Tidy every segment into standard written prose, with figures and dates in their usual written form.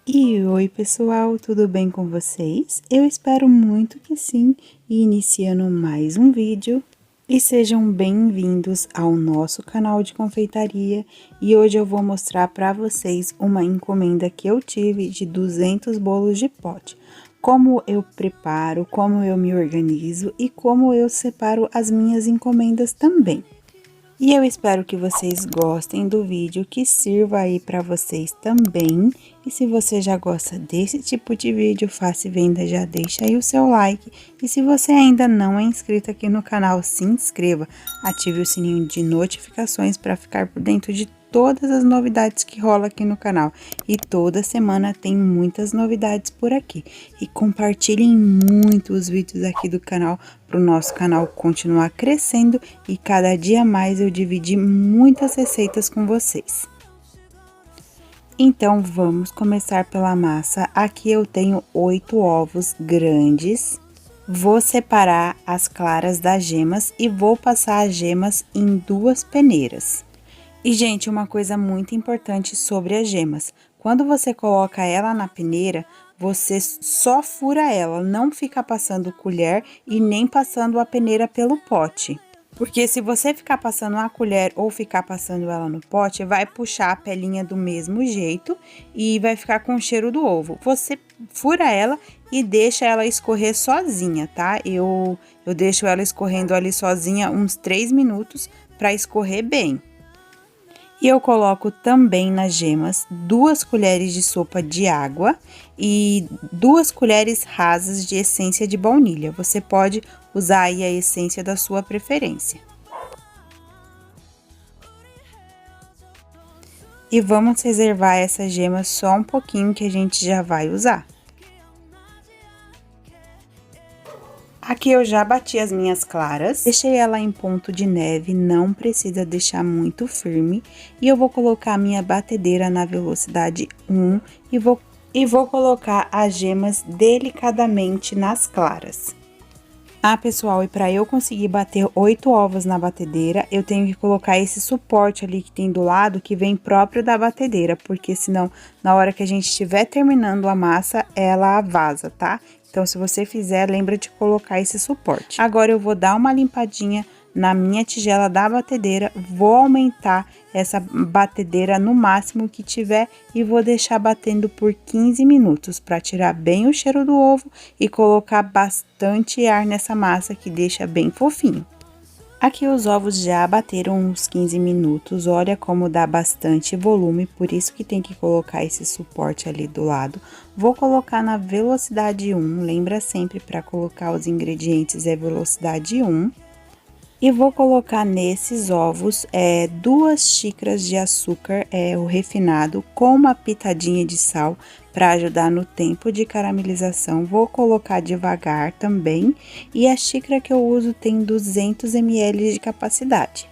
E oi pessoal, tudo bem com vocês? Eu espero muito que sim, e iniciando mais um vídeo. E sejam bem-vindos ao nosso canal de confeitaria. E hoje eu vou mostrar para vocês uma encomenda que eu tive de 200 bolos de pote. Como eu preparo, como eu me organizo e como eu separo as minhas encomendas também. E eu espero que vocês gostem do vídeo, que sirva aí para vocês também. E se você já gosta desse tipo de vídeo, fácil venda, já deixa aí o seu like. E se você ainda não é inscrito aqui no canal, se inscreva, ative o sininho de notificações para ficar por dentro de todas as novidades que rola aqui no canal. E toda semana tem muitas novidades por aqui. E compartilhem muito os vídeos aqui do canal para o nosso canal continuar crescendo e cada dia mais eu dividir muitas receitas com vocês. Então vamos começar pela massa. Aqui eu tenho 8 ovos grandes. Vou separar as claras das gemas e vou passar as gemas em 2 peneiras. E, gente, uma coisa muito importante sobre as gemas. Quando você coloca ela na peneira, você só fura ela, não fica passando colher e nem passando a peneira pelo pote. Porque se você ficar passando a colher ou ficar passando ela no pote, vai puxar a pelinha do mesmo jeito e vai ficar com o cheiro do ovo. Você fura ela e deixa ela escorrer sozinha, tá? Eu deixo ela escorrendo ali sozinha uns 3 minutos para escorrer bem. E eu coloco também nas gemas 2 colheres de sopa de água e 2 colheres rasas de essência de baunilha. Você pode usar aí a essência da sua preferência. E vamos reservar essa gema só um pouquinho que a gente já vai usar. Aqui eu já bati as minhas claras, deixei ela em ponto de neve, não precisa deixar muito firme. E eu vou colocar a minha batedeira na velocidade 1 e vou colocar as gemas delicadamente nas claras. Ah, pessoal, e para eu conseguir bater 8 ovos na batedeira, eu tenho que colocar esse suporte ali que tem do lado, que vem próprio da batedeira, porque senão, na hora que a gente estiver terminando a massa, ela vaza, tá? Então, se você fizer, lembra de colocar esse suporte. Agora, eu vou dar uma limpadinha na minha tigela da batedeira, vou aumentar essa batedeira no máximo que tiver e vou deixar batendo por 15 minutos para tirar bem o cheiro do ovo e colocar bastante ar nessa massa que deixa bem fofinho. Aqui os ovos já bateram uns 15 minutos, olha como dá bastante volume, por isso que tem que colocar esse suporte ali do lado. Vou colocar na velocidade 1, lembra sempre para colocar os ingredientes é velocidade 1. E vou colocar nesses ovos 2 xícaras de açúcar, o refinado, com uma pitadinha de sal para ajudar no tempo de caramelização. Vou colocar devagar também, e a xícara que eu uso tem 200 ml de capacidade.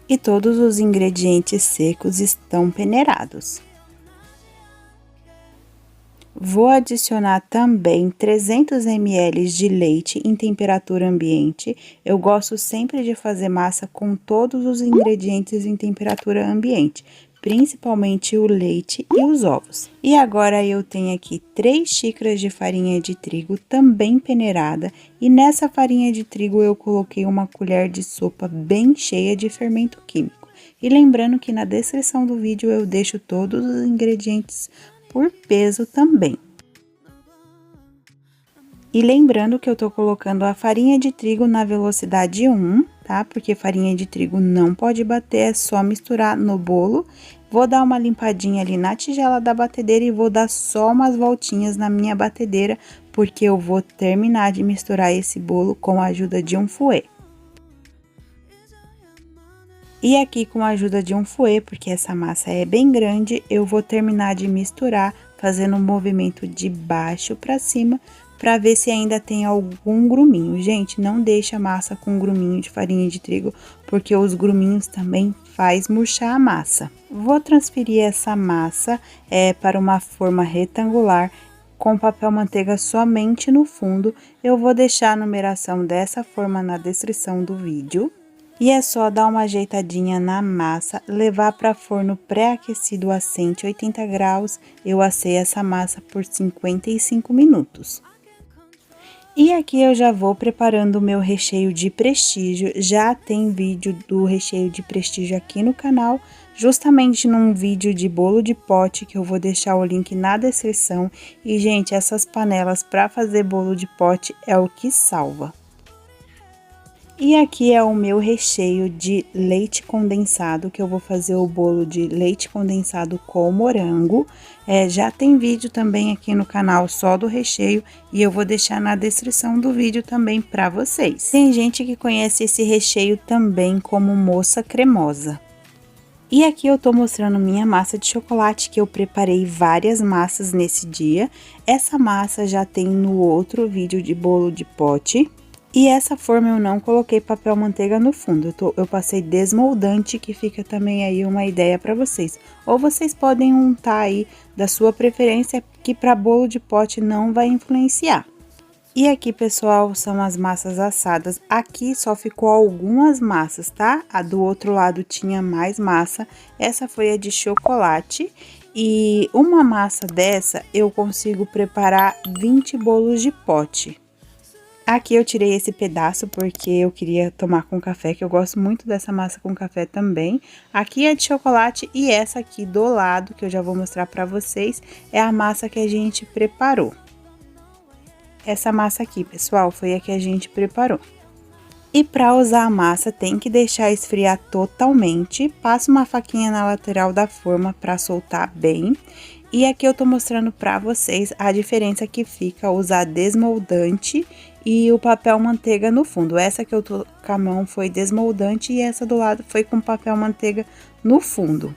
E todos os ingredientes secos estão peneirados. Vou adicionar também 300 ml de leite em temperatura ambiente. Eu gosto sempre de fazer massa com todos os ingredientes em temperatura ambiente, principalmente o leite e os ovos. E agora eu tenho aqui 3 xícaras de farinha de trigo também peneirada, e nessa farinha de trigo eu coloquei uma colher de sopa bem cheia de fermento químico. E lembrando que na descrição do vídeo eu deixo todos os ingredientes por peso também. E lembrando que eu tô colocando a farinha de trigo na velocidade 1, tá? Porque farinha de trigo não pode bater, é só misturar no bolo. Vou dar uma limpadinha ali na tigela da batedeira e vou dar só umas voltinhas na minha batedeira, porque eu vou terminar de misturar esse bolo com a ajuda de um fouet. E aqui, com a ajuda de um fouet, porque essa massa é bem grande, eu vou terminar de misturar, fazendo um movimento de baixo para cima, para ver se ainda tem algum gruminho. Gente, não deixa a massa com gruminho de farinha de trigo, porque os gruminhos também faz murchar a massa. Vou transferir essa massa para uma forma retangular, com papel manteiga somente no fundo. Eu vou deixar a numeração dessa forma na descrição do vídeo. E é só dar uma ajeitadinha na massa, levar para forno pré-aquecido a 180 graus. Eu assei essa massa por 55 minutos. E aqui eu já vou preparando o meu recheio de prestígio. Já tem vídeo do recheio de prestígio aqui no canal, justamente num vídeo de bolo de pote, que eu vou deixar o link na descrição. E, gente, essas panelas para fazer bolo de pote é o que salva. E aqui é o meu recheio de leite condensado, que eu vou fazer o bolo de leite condensado com morango. Já tem vídeo também aqui no canal só do recheio e eu vou deixar na descrição do vídeo também para vocês. Tem gente que conhece esse recheio também como moça cremosa. E aqui eu tô mostrando minha massa de chocolate, que eu preparei várias massas nesse dia. Essa massa já tem no outro vídeo de bolo de pote. E essa forma eu não coloquei papel manteiga no fundo, eu passei desmoldante, que fica também aí uma ideia para vocês. Ou vocês podem untar aí da sua preferência, que para bolo de pote não vai influenciar. E aqui, pessoal, são as massas assadas. Aqui só ficou algumas massas, tá? A do outro lado tinha mais massa. Essa foi a de chocolate. E uma massa dessa eu consigo preparar 20 bolos de pote. Aqui eu tirei esse pedaço porque eu queria tomar com café, que eu gosto muito dessa massa com café também. Aqui é de chocolate e essa aqui do lado, que eu já vou mostrar pra vocês, é a massa que a gente preparou. Essa massa aqui, pessoal, foi a que a gente preparou. E para usar a massa, tem que deixar esfriar totalmente. Passa uma faquinha na lateral da forma para soltar bem. E aqui eu tô mostrando para vocês a diferença que fica usar desmoldante e o papel manteiga no fundo. Essa que eu tô com a mão foi desmoldante e essa do lado foi com papel manteiga no fundo.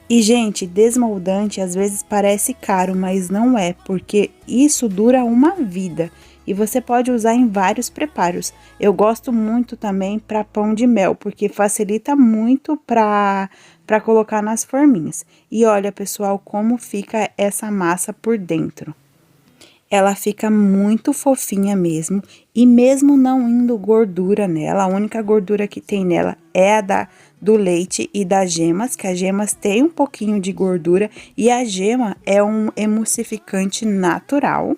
E, gente, desmoldante às vezes parece caro, mas não é, porque isso dura uma vida. E você pode usar em vários preparos. Eu gosto muito também para pão de mel, porque facilita muito para colocar nas forminhas. E olha, pessoal, como fica essa massa por dentro. Ela fica muito fofinha mesmo, e mesmo não indo gordura nela, a única gordura que tem nela é a do leite e das gemas, que as gemas têm um pouquinho de gordura, e a gema é um emulsificante natural.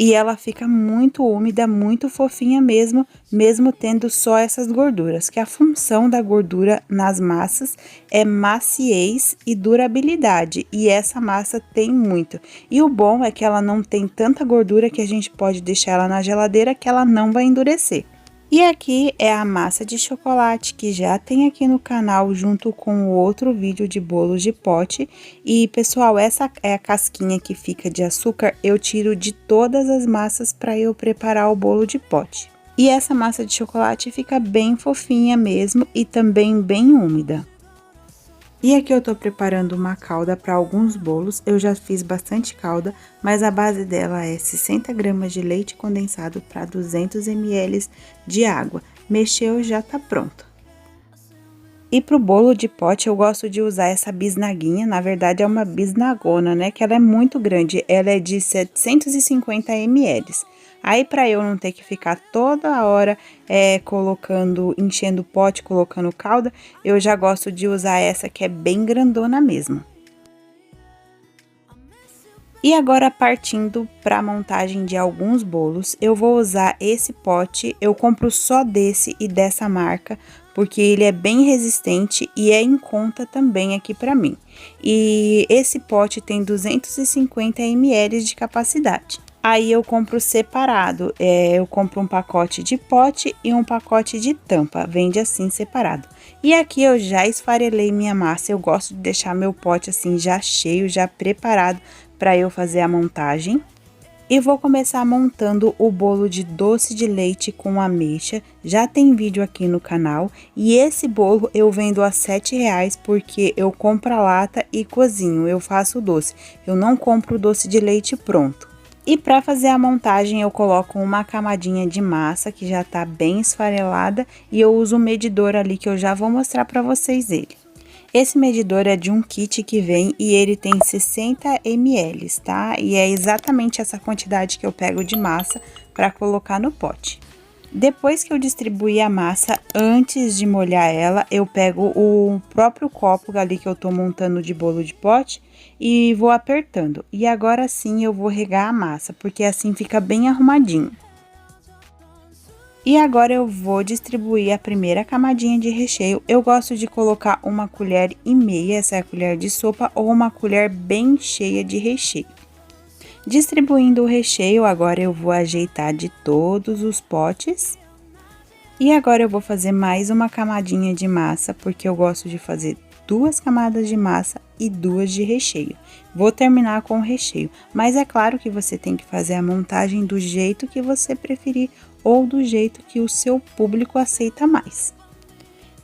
E ela fica muito úmida, muito fofinha mesmo, mesmo tendo só essas gorduras, que a função da gordura nas massas é maciez e durabilidade, e essa massa tem muito. E o bom é que ela não tem tanta gordura que a gente pode deixar ela na geladeira, que ela não vai endurecer. E aqui é a massa de chocolate, que já tem aqui no canal junto com o outro vídeo de bolos de pote. E, pessoal, essa é a casquinha que fica de açúcar, eu tiro de todas as massas para eu preparar o bolo de pote. E essa massa de chocolate fica bem fofinha mesmo e também bem úmida. E aqui eu tô preparando uma calda para alguns bolos. Eu já fiz bastante calda, mas a base dela é 60 gramas de leite condensado para 200 ml de água. Mexeu, já tá pronto. E pro bolo de pote eu gosto de usar essa bisnaguinha, na verdade é uma bisnagona, né? Que ela é muito grande, ela é de 750 ml. Aí, para eu não ter que ficar toda hora enchendo o pote, colocando calda, eu já gosto de usar essa que é bem grandona mesmo. E agora, partindo para a montagem de alguns bolos, eu vou usar esse pote, eu compro só desse e dessa marca, porque ele é bem resistente e é em conta também aqui para mim. E esse pote tem 250 ml de capacidade. Aí eu compro separado, eu compro um pacote de pote e um pacote de tampa, vende assim separado. E aqui eu já esfarelei minha massa, eu gosto de deixar meu pote assim já cheio, já preparado para eu fazer a montagem. E vou começar montando o bolo de doce de leite com ameixa, já tem vídeo aqui no canal. E esse bolo eu vendo a R$7 porque eu compro a lata e cozinho, eu faço o doce, eu não compro o doce de leite pronto. E para fazer a montagem eu coloco uma camadinha de massa que já tá bem esfarelada e eu uso o medidor ali que eu já vou mostrar para vocês ele. Esse medidor é de um kit que vem e ele tem 60 ml, tá? E é exatamente essa quantidade que eu pego de massa para colocar no pote. Depois que eu distribuir a massa, antes de molhar ela, eu pego o próprio copo ali que eu tô montando de bolo de pote e vou apertando. E agora sim eu vou regar a massa, porque assim fica bem arrumadinho. E agora eu vou distribuir a primeira camadinha de recheio. Eu gosto de colocar 1,5 colher, essa é a colher de sopa, ou uma colher bem cheia de recheio. Distribuindo o recheio, agora eu vou ajeitar de todos os potes. E agora eu vou fazer mais uma camadinha de massa, porque eu gosto de fazer 2 camadas de massa e 2 de recheio. Vou terminar com o recheio, mas é claro que você tem que fazer a montagem do jeito que você preferir ou do jeito que o seu público aceita mais.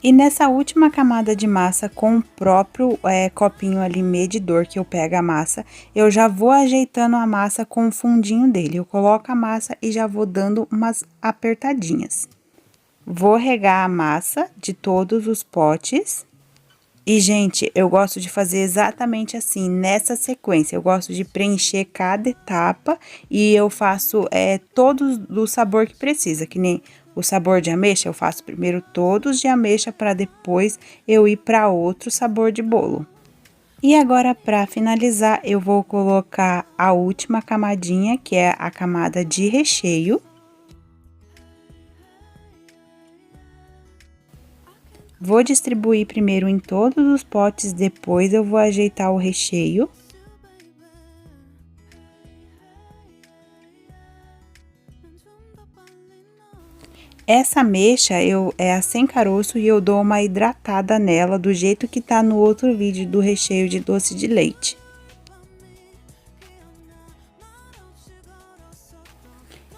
E nessa última camada de massa, com o próprio copinho ali medidor que eu pego a massa, eu já vou ajeitando a massa com o fundinho dele. Eu coloco a massa e já vou dando umas apertadinhas. Vou regar a massa de todos os potes. E, gente, eu gosto de fazer exatamente assim, nessa sequência. Eu gosto de preencher cada etapa e eu faço todos do sabor que precisa, que nem o sabor de ameixa, eu faço primeiro todos de ameixa para depois eu ir para outro sabor de bolo. E agora, para finalizar, eu vou colocar a última camadinha, que é a camada de recheio. Vou distribuir primeiro em todos os potes, depois eu vou ajeitar o recheio. Essa ameixa é a sem caroço e eu dou uma hidratada nela, do jeito que tá no outro vídeo do recheio de doce de leite.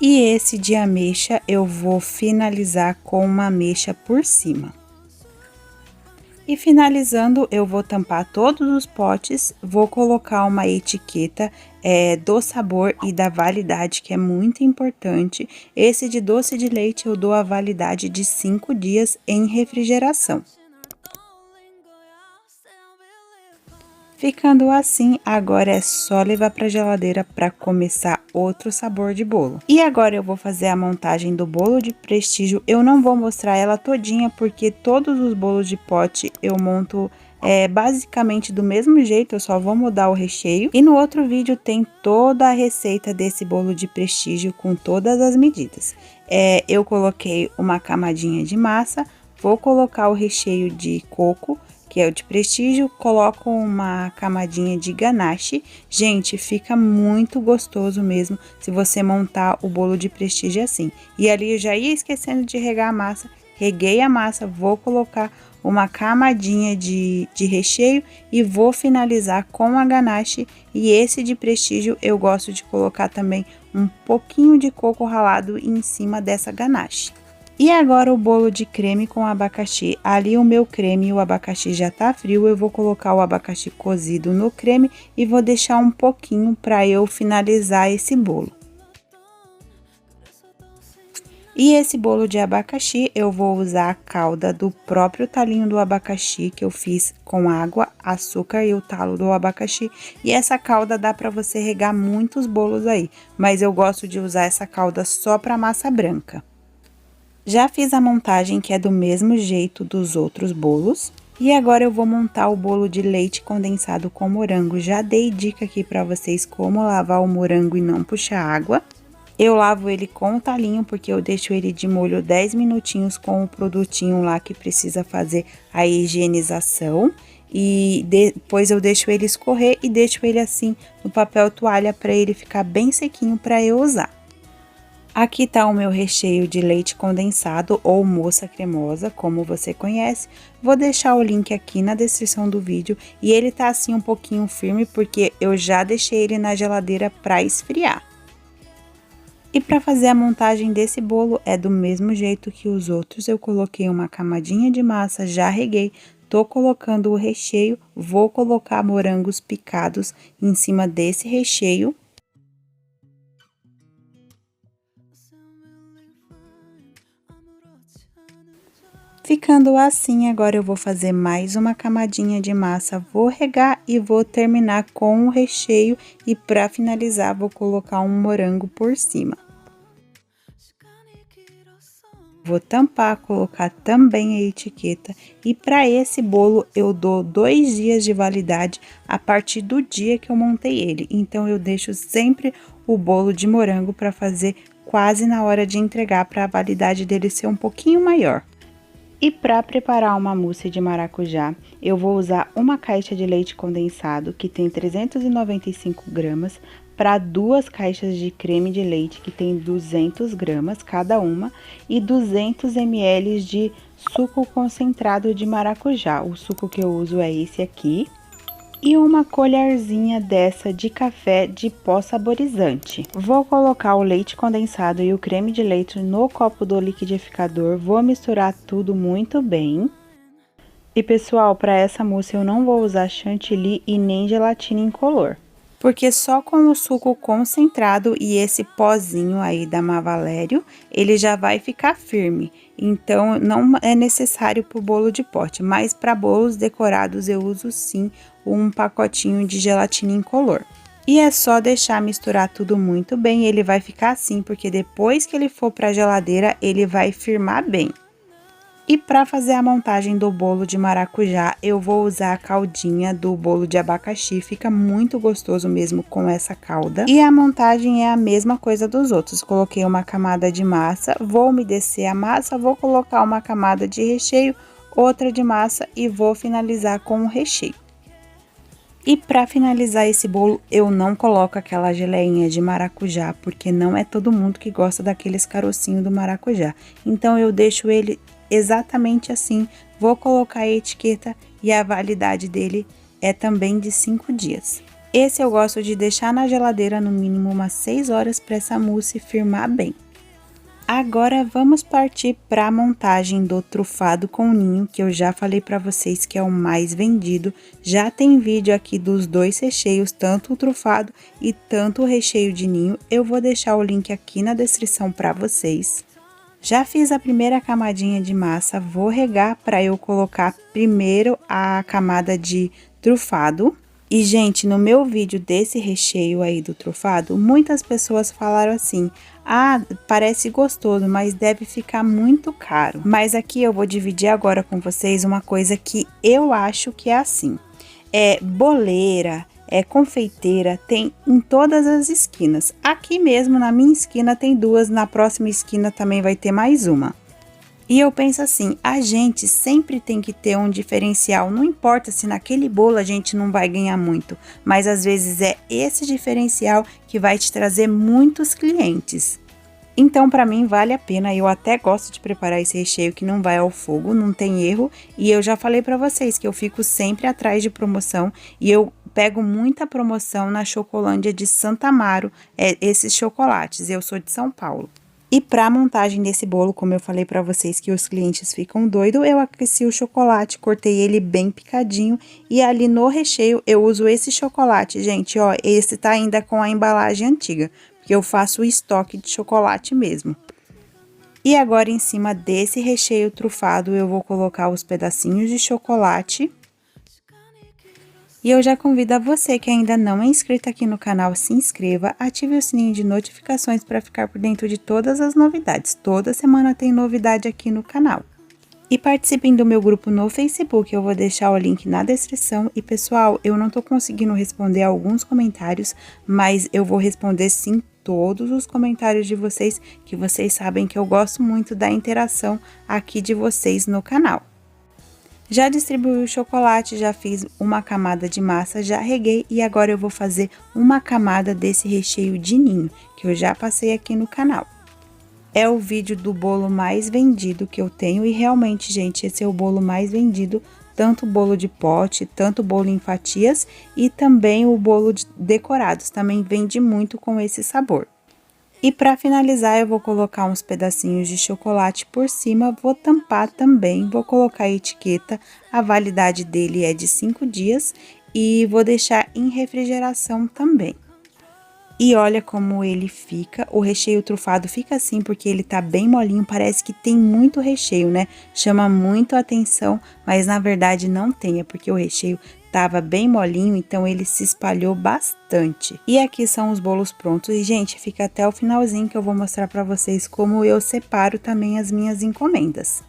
E esse de ameixa eu vou finalizar com uma ameixa por cima. E finalizando, eu vou tampar todos os potes, vou colocar uma etiqueta do sabor e da validade, que é muito importante. Esse de doce de leite eu dou a validade de 5 dias em refrigeração. Ficando assim, agora é só levar para a geladeira para começar outro sabor de bolo. E agora eu vou fazer a montagem do bolo de prestígio. Eu não vou mostrar ela todinha, porque todos os bolos de pote eu monto basicamente do mesmo jeito, eu só vou mudar o recheio. E no outro vídeo tem toda a receita desse bolo de prestígio com todas as medidas. Eu coloquei uma camadinha de massa, vou colocar o recheio de coco, que é o de prestígio, coloco uma camadinha de ganache. Gente, fica muito gostoso mesmo se você montar o bolo de prestígio assim. E ali eu já ia esquecendo de regar a massa, reguei a massa, vou colocar uma camadinha de recheio e vou finalizar com a ganache. E esse de prestígio eu gosto de colocar também um pouquinho de coco ralado em cima dessa ganache. E agora o bolo de creme com abacaxi. Ali o meu creme e o abacaxi já tá frio, eu vou colocar o abacaxi cozido no creme e vou deixar um pouquinho para eu finalizar esse bolo. E esse bolo de abacaxi eu vou usar a calda do próprio talinho do abacaxi que eu fiz com água, açúcar e o talo do abacaxi. E essa calda dá para você regar muitos bolos aí, mas eu gosto de usar essa calda só para massa branca. Já fiz a montagem, que é do mesmo jeito dos outros bolos. E agora eu vou montar o bolo de leite condensado com morango. Já dei dica aqui para vocês como lavar o morango e não puxar água. Eu lavo ele com o talinho, porque eu deixo ele de molho 10 minutinhos com o produtinho lá que precisa fazer a higienização. E depois eu deixo ele escorrer e deixo ele assim no papel toalha para ele ficar bem sequinho para eu usar. Aqui tá o meu recheio de leite condensado ou moça cremosa, como você conhece. Vou deixar o link aqui na descrição do vídeo e ele tá assim um pouquinho firme porque eu já deixei ele na geladeira para esfriar. E para fazer a montagem desse bolo é do mesmo jeito que os outros, eu coloquei uma camadinha de massa, já reguei, tô colocando o recheio, vou colocar morangos picados em cima desse recheio. Ficando assim, agora eu vou fazer mais uma camadinha de massa, vou regar e vou terminar com o recheio e para finalizar vou colocar um morango por cima. Vou tampar, colocar também a etiqueta e para esse bolo eu dou 2 dias de validade a partir do dia que eu montei ele. Então eu deixo sempre o bolo de morango para fazer quase na hora de entregar, para a validade dele ser um pouquinho maior. E para preparar uma mousse de maracujá, eu vou usar uma caixa de leite condensado que tem 395 gramas, para 2 caixas de creme de leite que tem 200 gramas cada uma e 200 ml de suco concentrado de maracujá. O suco que eu uso é esse aqui. E uma colherzinha dessa de café de pó saborizante. Vou colocar o leite condensado e o creme de leite no copo do liquidificador, vou misturar tudo muito bem. E pessoal, para essa mousse eu não vou usar chantilly e nem gelatina incolor, porque só com o suco concentrado e esse pozinho aí da Mavalério, ele já vai ficar firme. Então, não é necessário para o bolo de pote, mas para bolos decorados eu uso sim um pacotinho de gelatina incolor. E é só deixar misturar tudo muito bem, ele vai ficar assim, porque depois que ele for para a geladeira, ele vai firmar bem. E para fazer a montagem do bolo de maracujá, eu vou usar a caldinha do bolo de abacaxi, fica muito gostoso mesmo com essa calda. E a montagem é a mesma coisa dos outros, coloquei uma camada de massa, vou umedecer a massa, vou colocar uma camada de recheio, outra de massa e vou finalizar com o recheio. E para finalizar esse bolo, eu não coloco aquela geleinha de maracujá, porque não é todo mundo que gosta daqueles carocinhos do maracujá. Então eu deixo ele exatamente assim, vou colocar a etiqueta e a validade dele é também de 5 dias. Esse eu gosto de deixar na geladeira no mínimo umas 6 horas para essa mousse firmar bem. Agora vamos partir para a montagem do trufado com ninho, que eu já falei para vocês que é o mais vendido. Já tem vídeo aqui dos 2 recheios, tanto o trufado e tanto o recheio de ninho. Eu vou deixar o link aqui na descrição para vocês. Já fiz a primeira camadinha de massa, vou regar para eu colocar primeiro a camada de trufado. E, gente, no meu vídeo desse recheio aí do trufado, muitas pessoas falaram assim: ah, parece gostoso, mas deve ficar muito caro. Mas aqui eu vou dividir agora com vocês uma coisa que eu acho que é assim. Boleira, confeiteira, tem em todas as esquinas. Aqui mesmo na minha esquina tem 2, na próxima esquina também vai ter mais uma. E eu penso assim, a gente sempre tem que ter um diferencial, não importa se naquele bolo a gente não vai ganhar muito, mas às vezes é esse diferencial que vai te trazer muitos clientes. Então, para mim, vale a pena, eu até gosto de preparar esse recheio que não vai ao fogo, não tem erro. E eu já falei para vocês que eu fico sempre atrás de promoção e eu pego muita promoção na Chocolândia de Santa Amaro, esses chocolates, eu sou de São Paulo. E para a montagem desse bolo, como eu falei para vocês que os clientes ficam doidos, eu aqueci o chocolate, cortei ele bem picadinho e ali no recheio eu uso esse chocolate, gente, ó, esse tá ainda com a embalagem antiga, porque eu faço o estoque de chocolate mesmo. E agora em cima desse recheio trufado eu vou colocar os pedacinhos de chocolate. E eu já convido a você que ainda não é inscrito aqui no canal, se inscreva, ative o sininho de notificações para ficar por dentro de todas as novidades. Toda semana tem novidade aqui no canal. E participem do meu grupo no Facebook, eu vou deixar o link na descrição. E pessoal, eu não tô conseguindo responder alguns comentários, mas eu vou responder sim todos os comentários de vocês, que vocês sabem que eu gosto muito da interação aqui de vocês no canal. Já distribuí o chocolate, já fiz uma camada de massa, já reguei e agora eu vou fazer uma camada desse recheio de ninho, que eu já passei aqui no canal. É o vídeo do bolo mais vendido que eu tenho e realmente, gente, esse é o bolo mais vendido, tanto o bolo de pote, tanto o bolo em fatias e também o bolo de decorados, também vende muito com esse sabor. E para finalizar, eu vou colocar uns pedacinhos de chocolate por cima, vou tampar também, vou colocar a etiqueta, a validade dele é de 5 dias e vou deixar em refrigeração também. E olha como ele fica, o recheio trufado fica assim porque ele tá bem molinho, parece que tem muito recheio, né? Chama muito a atenção, mas na verdade não tem, é porque o recheio tava bem molinho, então ele se espalhou bastante. E aqui são os bolos prontos e, gente, fica até o finalzinho que eu vou mostrar para vocês como eu separo também as minhas encomendas.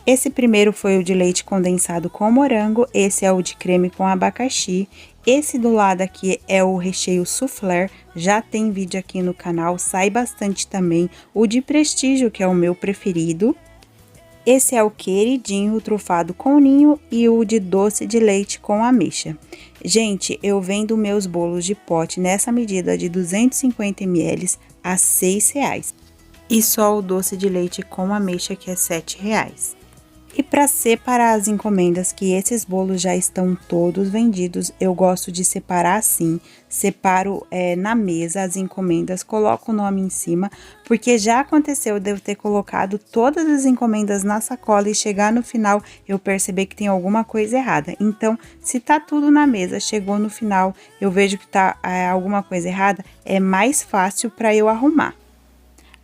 Esse primeiro foi o de leite condensado com morango, esse é o de creme com abacaxi, esse do lado aqui é o recheio soufflé, já tem vídeo aqui no canal, sai bastante também, o de prestígio, que é o meu preferido. Esse é o queridinho, o trufado com ninho e o de doce de leite com ameixa. Gente, eu vendo meus bolos de pote nessa medida de 250 ml a R$ 6,00. E só o doce de leite com ameixa que é R$ 7,00. E para separar as encomendas, que esses bolos já estão todos vendidos, eu gosto de separar assim, separo na mesa as encomendas, coloco o nome em cima, porque já aconteceu de eu ter colocado todas as encomendas na sacola e chegar no final eu perceber que tem alguma coisa errada. Então, se tá tudo na mesa, chegou no final, eu vejo que tá alguma coisa errada, é mais fácil para eu arrumar.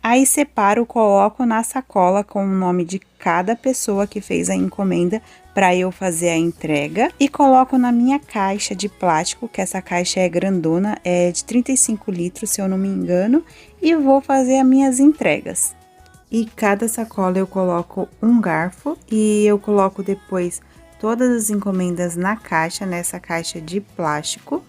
Aí separo, coloco na sacola com o nome de cada pessoa que fez a encomenda para eu fazer a entrega e coloco na minha caixa de plástico, que essa caixa é grandona, é de 35 litros, se eu não me engano, e vou fazer as minhas entregas. E cada sacola eu coloco um garfo e eu coloco depois todas as encomendas na caixa, nessa caixa de plástico.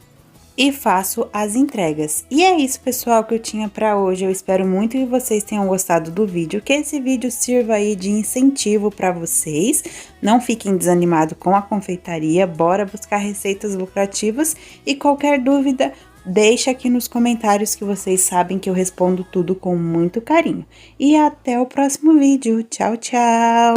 E faço as entregas. E é isso, pessoal, que eu tinha para hoje. Eu espero muito que vocês tenham gostado do vídeo, que esse vídeo sirva aí de incentivo para vocês. Não fiquem desanimados com a confeitaria, bora buscar receitas lucrativas e qualquer dúvida, deixa aqui nos comentários que vocês sabem que eu respondo tudo com muito carinho. E até o próximo vídeo. Tchau, tchau!